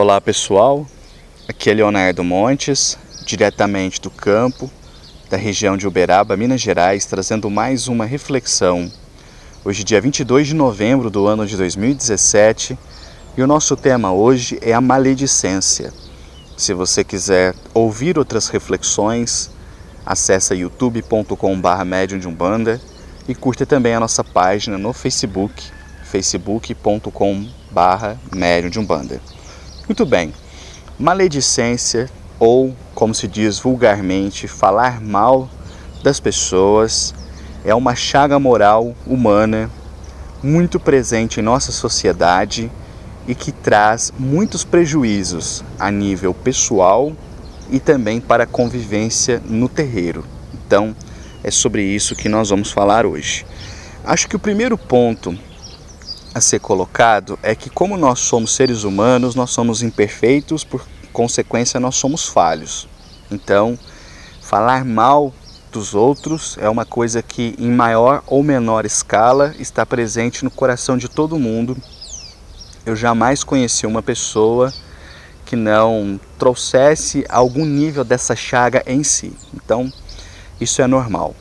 Olá pessoal, aqui é Leonardo Montes, diretamente do campo, da região de Uberaba, Minas Gerais, trazendo mais uma reflexão. Hoje, dia 22 de novembro do ano de 2017, e o nosso tema hoje é a maledicência. Se você quiser ouvir outras reflexões, acesse youtube.com/medium de Umbanda e curta também a nossa página no Facebook, facebook.com/medium de Umbanda. Muito bem, maledicência, ou como se diz vulgarmente, falar mal das pessoas, é uma chaga moral humana muito presente em nossa sociedade e que traz muitos prejuízos a nível pessoal e também para a convivência no terreiro. Então, é sobre isso que nós vamos falar hoje. Acho que o primeiro ponto a ser colocado é que, como nós somos seres humanos, nós somos imperfeitos, por consequência nós somos falhos. Então, falar mal dos outros é uma coisa que, em maior ou menor escala, está presente no coração de todo mundo. Eu jamais conheci uma pessoa que não trouxesse algum nível dessa chaga em si. Então, isso é normal.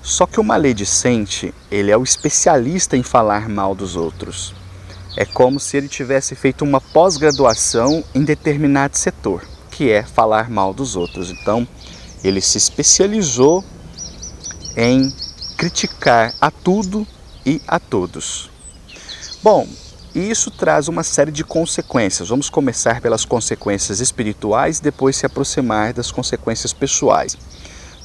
Só que o maledicente, ele é o especialista em falar mal dos outros. É como se ele tivesse feito uma pós-graduação em determinado setor, que é falar mal dos outros. Então, ele se especializou em criticar a tudo e a todos. Bom, e isso traz uma série de consequências. Vamos começar pelas consequências espirituais e depois se aproximar das consequências pessoais.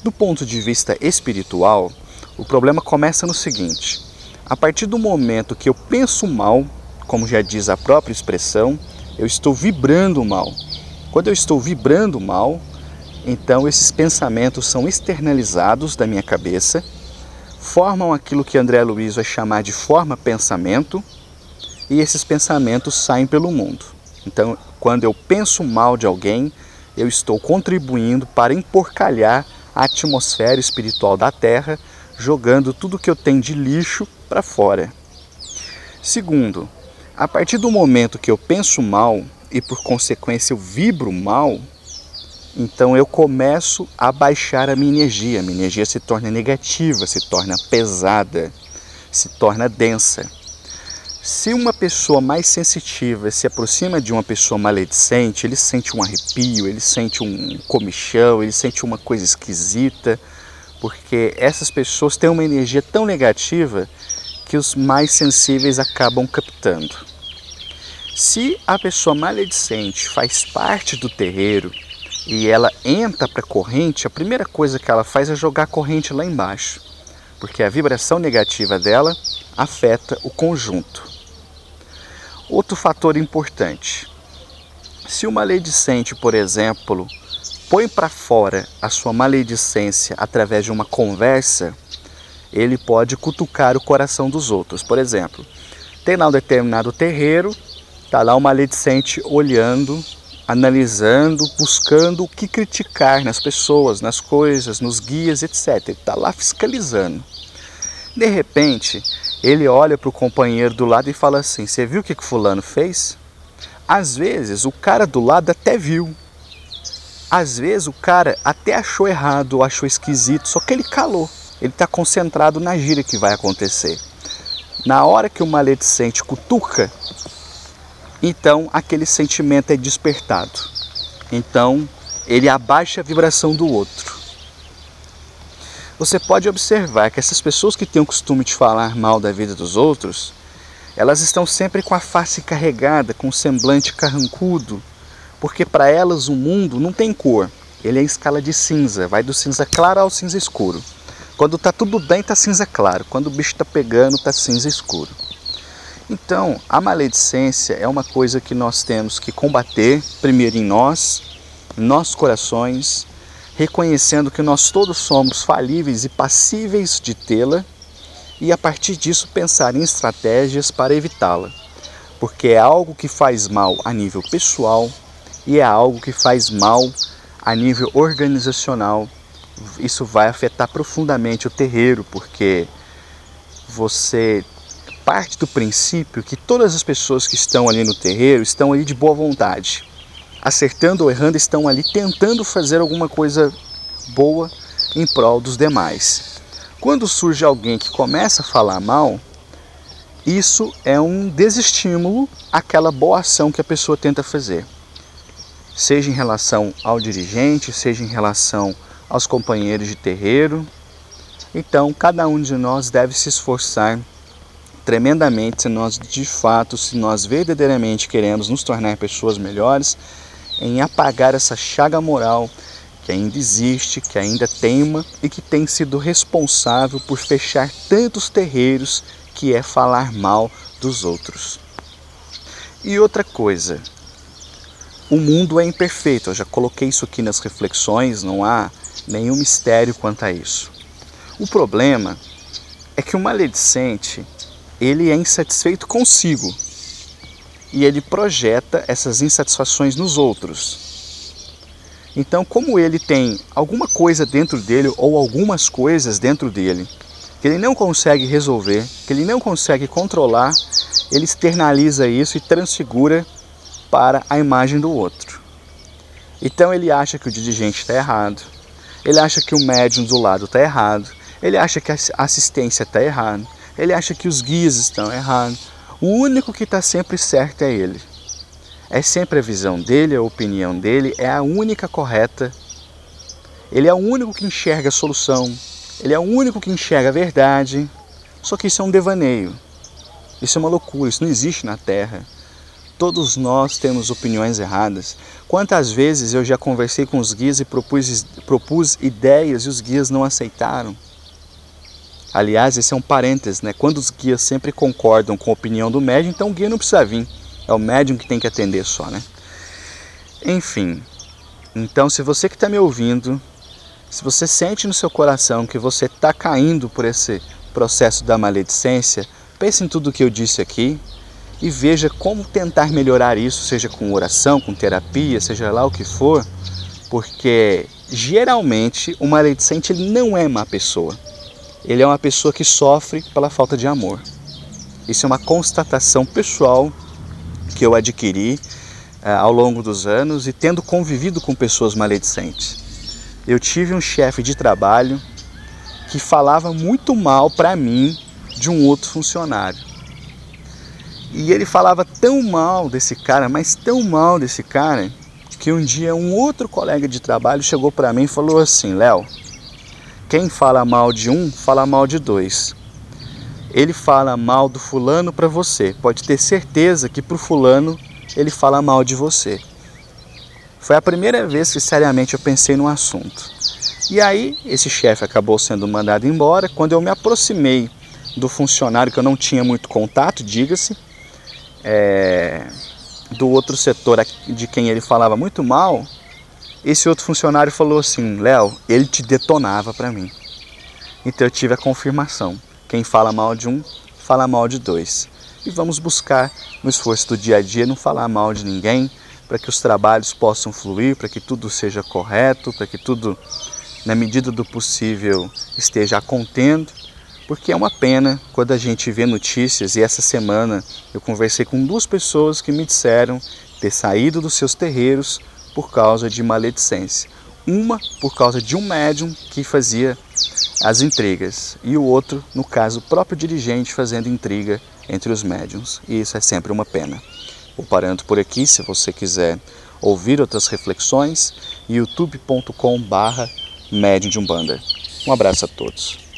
Do ponto de vista espiritual, o problema começa no seguinte: a partir do momento que eu penso mal, como já diz a própria expressão, eu estou vibrando mal. Quando eu estou vibrando mal, então esses pensamentos são externalizados da minha cabeça, formam aquilo que André Luiz vai chamar de forma-pensamento, e esses pensamentos saem pelo mundo. Então, quando eu penso mal de alguém, eu estou contribuindo para emporcalhar a atmosfera espiritual da Terra, jogando tudo que eu tenho de lixo para fora. Segundo, a partir do momento que eu penso mal e por consequência eu vibro mal, então eu começo a baixar a minha energia se torna negativa, se torna pesada, se torna densa. Se uma pessoa mais sensitiva se aproxima de uma pessoa maledicente, ele sente um arrepio, ele sente um comichão, ele sente uma coisa esquisita, porque essas pessoas têm uma energia tão negativa que os mais sensíveis acabam captando. Se a pessoa maledicente faz parte do terreiro e ela entra para a corrente, a primeira coisa que ela faz é jogar a corrente lá embaixo, porque a vibração negativa dela afeta o conjunto. Outro fator importante: se o maledicente, por exemplo, põe para fora a sua maledicência através de uma conversa, ele pode cutucar o coração dos outros. Por exemplo, tem lá um determinado terreiro, está lá o maledicente olhando, analisando, buscando o que criticar nas pessoas, nas coisas, nos guias, etc. Ele está lá fiscalizando. De repente, ele olha para o companheiro do lado e fala assim: você viu o que fulano fez? Às vezes o cara do lado até viu. Às vezes o cara até achou errado, achou esquisito, só que ele calou. Ele está concentrado na gíria que vai acontecer. Na hora que o maledicente cutuca, então aquele sentimento é despertado. Então ele abaixa a vibração do outro. Você pode observar que essas pessoas que têm o costume de falar mal da vida dos outros, elas estão sempre com a face carregada, com o semblante carrancudo, porque para elas o mundo não tem cor, ele é em escala de cinza, vai do cinza claro ao cinza escuro. Quando está tudo bem, está cinza claro, quando o bicho está pegando, está cinza escuro. Então, a maledicência é uma coisa que nós temos que combater, primeiro em nossos corações, reconhecendo que nós todos somos falíveis e passíveis de tê-la, e a partir disso pensar em estratégias para evitá-la, porque é algo que faz mal a nível pessoal e é algo que faz mal a nível organizacional. Isso vai afetar profundamente o terreiro, porque você parte do princípio que todas as pessoas que estão ali no terreiro estão ali de boa vontade. acertando ou errando, estão ali tentando fazer alguma coisa boa em prol dos demais. Quando surge alguém que começa a falar mal, isso é um desestímulo àquela boa ação que a pessoa tenta fazer. Seja em relação ao dirigente, seja em relação aos companheiros de terreiro. Então, cada um de nós deve se esforçar tremendamente, se nós verdadeiramente queremos nos tornar pessoas melhores, em apagar essa chaga moral que ainda existe, que ainda teima e que tem sido responsável por fechar tantos terreiros, que é falar mal dos outros. E outra coisa, o mundo é imperfeito, eu já coloquei isso aqui nas reflexões, não há nenhum mistério quanto a isso. O problema é que o maledicente, ele é insatisfeito consigo e ele projeta essas insatisfações nos outros. Então, como ele tem alguma coisa dentro dele ou algumas coisas dentro dele que ele não consegue resolver, que ele não consegue controlar, ele externaliza isso e transfigura para a imagem do outro. Então ele acha que o dirigente está errado, ele acha que o médium do lado está errado, ele acha que a assistência está errada, ele acha que os guias estão errados. O único que está sempre certo é ele. É sempre a visão dele, a opinião dele é a única correta. Ele é o único que enxerga a solução, ele é o único que enxerga a verdade. Só que isso é um devaneio, isso é uma loucura, isso não existe na Terra. Todos nós temos opiniões erradas. Quantas vezes eu já conversei com os guias e propus ideias e os guias não aceitaram? Aliás, esse é um parênteses, né? Quando os guias sempre concordam com a opinião do médium, então o guia não precisa vir. É o médium que tem que atender só, né? Enfim, então se você que está me ouvindo, se você sente no seu coração que você está caindo por esse processo da maledicência, pense em tudo o que eu disse aqui e veja como tentar melhorar isso, seja com oração, com terapia, seja lá o que for, porque geralmente o maledicente ele não é má pessoa. Ele é uma pessoa que sofre pela falta de amor. Isso é uma constatação pessoal que eu adquiri ao longo dos anos e tendo convivido com pessoas maledicentes. Eu tive um chefe de trabalho que falava muito mal para mim de um outro funcionário. E ele falava tão mal desse cara, mas tão mal desse cara, que um dia um outro colega de trabalho chegou para mim e falou assim: Léo, quem fala mal de um, fala mal de dois. Ele fala mal do fulano para você. Pode ter certeza que para o fulano ele fala mal de você. Foi a primeira vez que seriamente eu pensei no assunto. E aí esse chefe acabou sendo mandado embora. Quando eu me aproximei do funcionário que eu não tinha muito contato, diga-se, do outro setor de quem ele falava muito mal, esse outro funcionário falou assim: Léo, ele te detonava para mim. Então eu tive a confirmação. Quem fala mal de um, fala mal de dois. E vamos buscar no esforço do dia a dia não falar mal de ninguém, para que os trabalhos possam fluir, para que tudo seja correto, para que tudo, na medida do possível, esteja a contento. Porque é uma pena quando a gente vê notícias, e essa semana eu conversei com 2 pessoas que me disseram ter saído dos seus terreiros por causa de maledicência. Uma por causa de um médium que fazia as intrigas e o outro, no caso, o próprio dirigente fazendo intriga entre os médiums. E isso é sempre uma pena. Vou parando por aqui. Se você quiser ouvir outras reflexões, youtube.com/médium de Umbanda. Um abraço a todos.